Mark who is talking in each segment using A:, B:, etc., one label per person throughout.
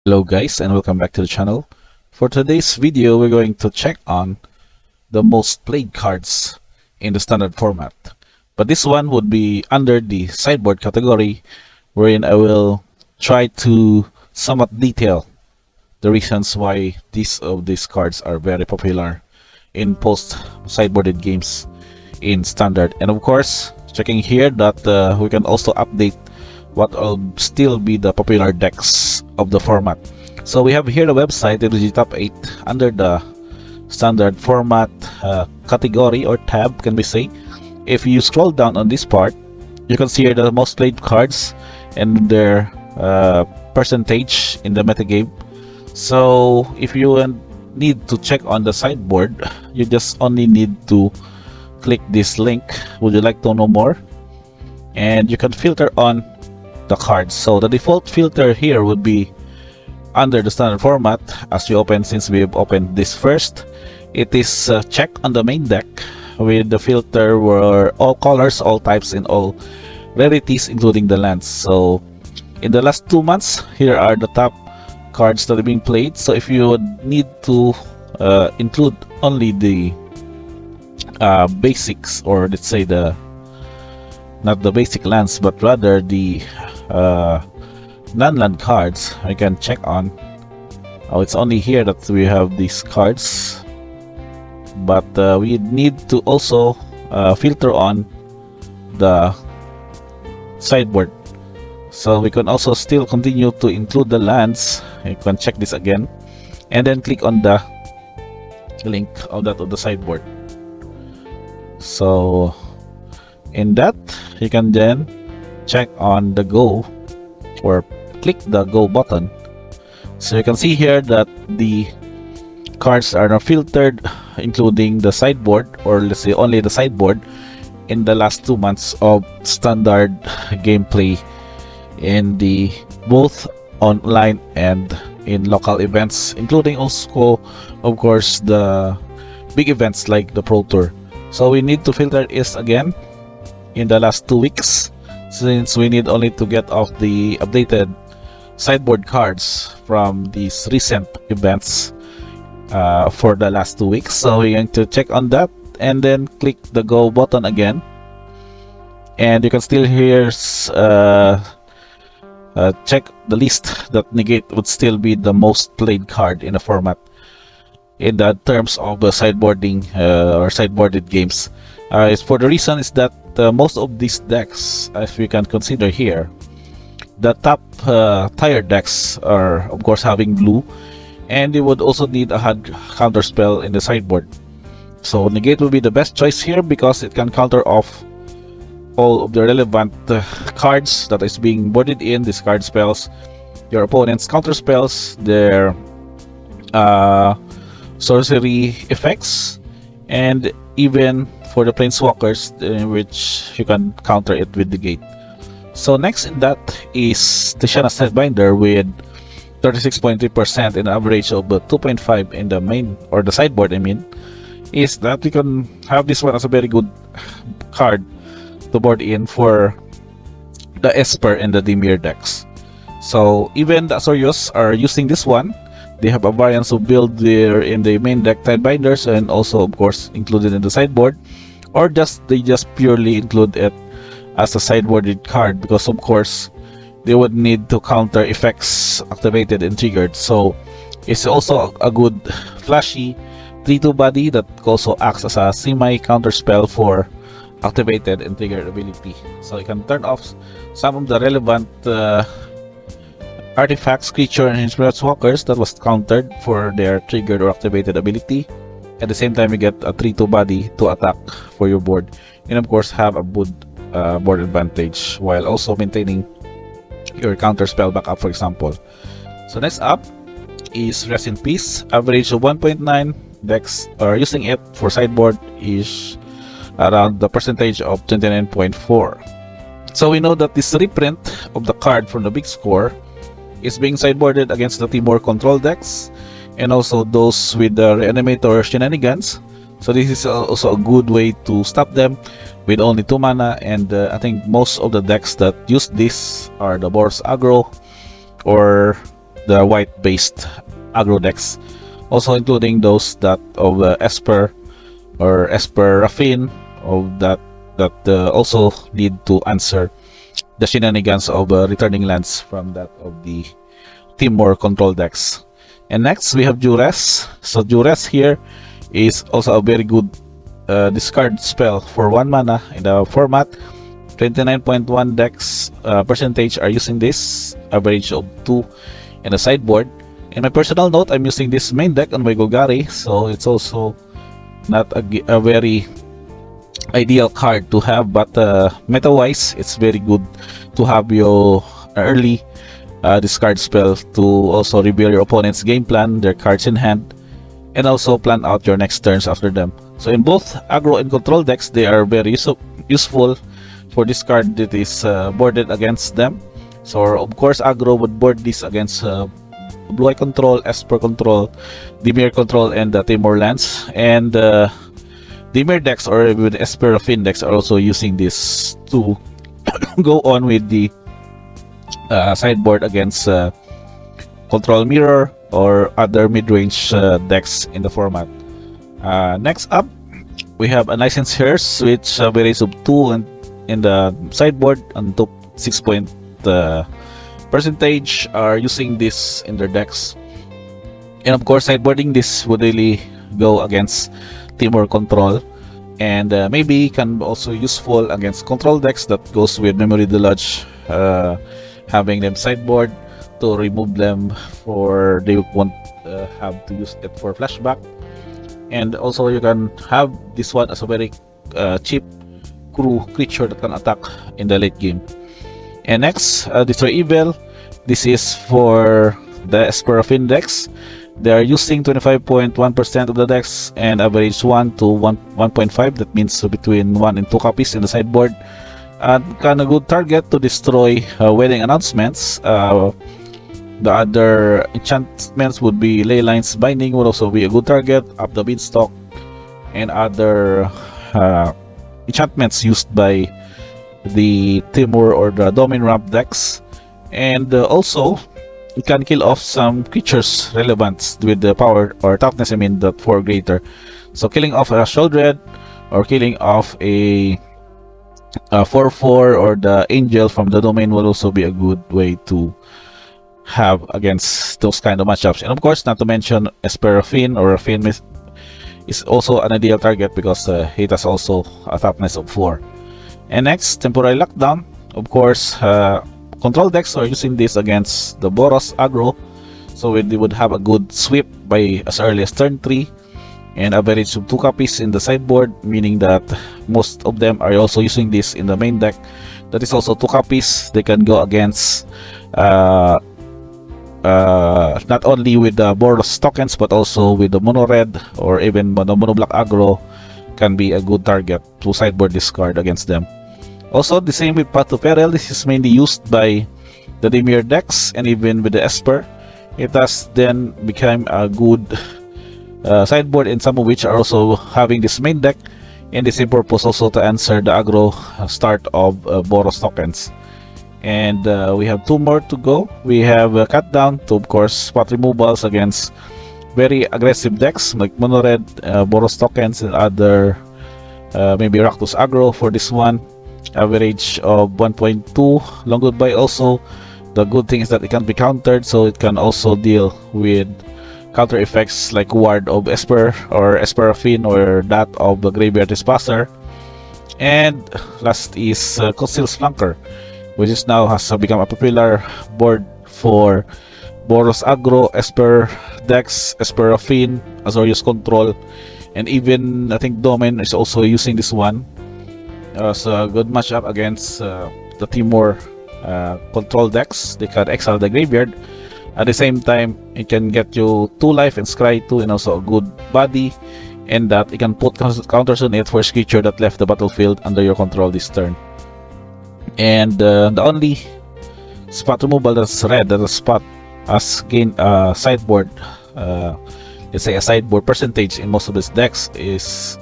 A: Hello guys and welcome back to the channel. For today's video we're going to check on the most played cards in the standard format. But this one would be under the sideboard category, wherein I will try to somewhat detail the reasons why these cards are very popular in post sideboarded games in standard. And of course checking here that we can also update what will still be the popular decks of the format. So we have here the website, it is top 8 under the standard format category or tab, can we say. If you scroll down on this part, you can see here the most played cards and their percentage in the metagame. So if you need to check on the sideboard, you just only need to click this link, would you like to know more, and you can filter on the cards. So the default filter here would be under the standard format. As you open, since we've opened this first, it is check on the main deck with the filter where all colors, all types, and all rarities including the lands. So in the last 2 months, here are the top cards that are being played. So if you would need to include only the basics, or let's say the not the basic lands but rather the non-land cards, I can check on. Oh, it's only here that we have these cards, but we need to also filter on the sideboard. So we can also still continue to include the lands. You can check this again and then click on the link of the sideboard. So in that, you can then check on the go, or click the go button. So you can see here that the cards are now filtered including the sideboard, or let's say only the sideboard, in the last 2 months of standard gameplay in the both online and in local events, including also of course the big events like the Pro Tour. So we need to filter this again in the last 2 weeks, since we need only to get off the updated sideboard cards from these recent events for the last 2 weeks. So we're going to check on that and then click the go button again, and you can still here check the list that negate would still be the most played card in the format in the terms of the sideboarding or sideboarded games. It's for the reason is that most of these decks, as we can consider here, the top tier decks are of course having blue, and they would also need a hard counter spell in the sideboard. So negate will be the best choice here because it can counter off all of the relevant cards that is being boarded in, discard spells, your opponent's counter spells, their sorcery effects, and even for the planeswalkers, which you can counter it with the gate. So next in that is the Shana Sidebinder with 36.3% and average of 2.5 in the main or the sideboard. I mean, is that we can have this one as a very good card to board in for the Esper and the Dimir decks. So even the Azorius are using this one. They have a variance of build there in the main deck Sidebinders, and also of course included in the sideboard, or they just purely include it as a sideboarded card because of course they would need to counter effects activated and triggered. So it's also a good flashy 3/2 body that also acts as a semi counter spell for activated and triggered ability. So you can turn off some of the relevant artifacts, creature, and inspired walkers that was countered for their triggered or activated ability. At the same time, you get a 3/2 body to attack for your board, and of course have a good board advantage while also maintaining your counter spell backup, for example. So next up is Rest in Peace. Average of 1.9. Decks are using it for sideboard is around the percentage of 29.4. So we know that this reprint of the card from the big score is being sideboarded against the Timor control decks and also those with the reanimator shenanigans. So this is also a good way to stop them with only 2 mana, and I think most of the decks that use this are the Boros Aggro or the white-based aggro decks, also including those that of Esper or Esper Raffin, of that also need to answer the shenanigans of returning lands from that of the Timor control decks. And next we have Duress. So Duress here is also a very good discard spell for 1 mana in the format. 29.1 decks percentage are using this, average of 2 in the sideboard. In my personal note, I'm using this main deck on my Golgari, so it's also not a very ideal card to have, but meta wise it's very good to have your early discard spell to also reveal your opponent's game plan, their cards in hand, and also plan out your next turns after them. So in both aggro and control decks, they are very useful for this card that is boarded against them. So of course aggro would board this against Blue Eye Control, Esper Control, Dimir Control, and the Timor lands. And Dimir decks or with Esper Fin decks are also using this to go on with the sideboard against Control Mirror or other mid-range decks in the format. Next up, we have a Licensed Hearse, which varies of 2 and in the sideboard, and top 6 point percentage are using this in their decks. And of course, sideboarding this would really go against Timor Control, and maybe can also useful against control decks that goes with Memory Deluge, having them sideboard to remove them for they won't have to use it for flashback. And also you can have this one as a very cheap creature that can attack in the late game. And next, Destroy Evil. This is for the Esper Index. They are using 25.1% of the decks and average 1 to 1.5. That means between 1 and 2 copies in the sideboard. And kind of good target to destroy wedding announcements. The other enchantments would be Leylines Binding, would also be a good target. Up the Beanstalk and other enchantments used by the Timur or the Domain Ramp decks. And also you can kill off some creatures relevant with the power or toughness, I mean, that 4 greater. So killing off a Sheldred or killing off a 4/4 or the Angel from the Domain will also be a good way to have against those kind of matchups. And of course, not to mention Esper Raffin or Raffin is also an ideal target because it has also a toughness of 4. And next, Temporary Lockdown. Of course, control decks are using this against the Boros aggro, so they would have a good sweep by as early as turn 3 and average of 2 copies in the sideboard, meaning that most of them are also using this in the main deck. That is also 2 copies. They can go against not only with the Boros tokens but also with the mono red or even the mono black aggro can be a good target to sideboard this card against them. Also, the same with Path to Peril. This is mainly used by the Dimir decks and even with the Esper. It has then become a good sideboard, and some of which are also having this main deck, and the same purpose also to answer the aggro start of Boros tokens. And we have 2 more to go. We have Cut Down to, of course, spot removals against very aggressive decks like Mono Red, Boros tokens, and other maybe Rakdos aggro for this one. Average of 1.2. Long Goodbye also. The good thing is that it can be countered, so it can also deal with counter effects like Ward of Esper or Esper Raffin or that of the Graveyard Trespasser. And last is Conceal's Flanker, which is now has become a popular board for Boros aggro, Esper decks, Esper Raffin, Azorius Control, and even I think Domain is also using this one. So a good matchup against the Timor control decks. They can exile the graveyard. At the same time, it can get you 2 life and scry 2 and also a good body, and that it can put counters on it for a creature that left the battlefield under your control this turn. And the only spot removal that's red, that a spot as gain sideboard, let's say a sideboard percentage in most of these decks, is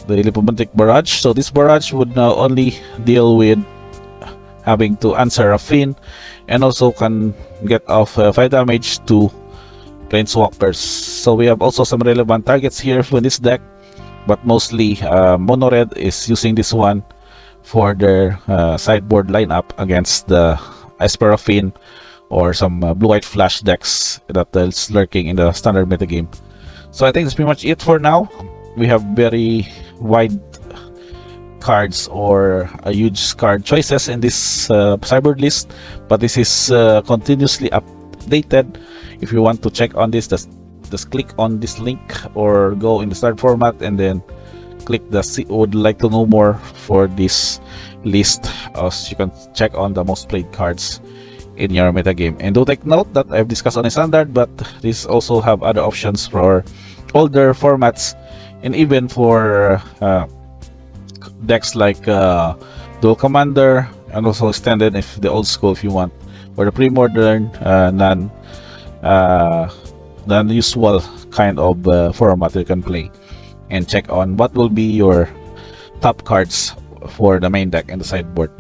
A: the Lipomantic Barrage. So this barrage would now only deal with having to answer a Fin and also can get off 5 damage to planeswalkers. So we have also some relevant targets here for this deck, but mostly mono red is using this one for their sideboard lineup against the Esperafin or some blue-white flash decks that is lurking in the standard metagame. So I think that's pretty much it for now. We have very wide cards or a huge card choices in this sideboard list, but this is continuously updated. If you want to check on this, just click on this link or go in the start format and then click the would like to know more for this list, as you can check on the most played cards in your metagame. And do take note that I've discussed on a standard, but this also have other options for older formats and even for decks like Dual Commander, and also extended if the old school if you want, or the pre-modern non-usual kind of format you can play, and check on what will be your top cards for the main deck and the sideboard.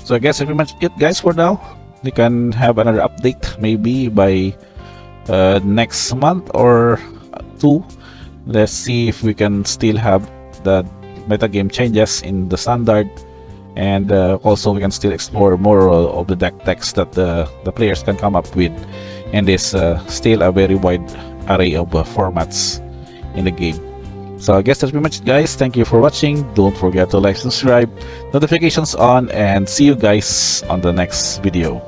A: So I guess that's pretty much it, guys, for now. We can have another update maybe by next month or two. Let's see if we can still have the metagame changes in the standard, and also we can still explore more of the deck decks that the players can come up with, and there's still a very wide array of formats in the game. So I guess that's pretty much it, guys. Thank you for watching. Don't forget to like, subscribe, notifications on, and see you guys on the next video.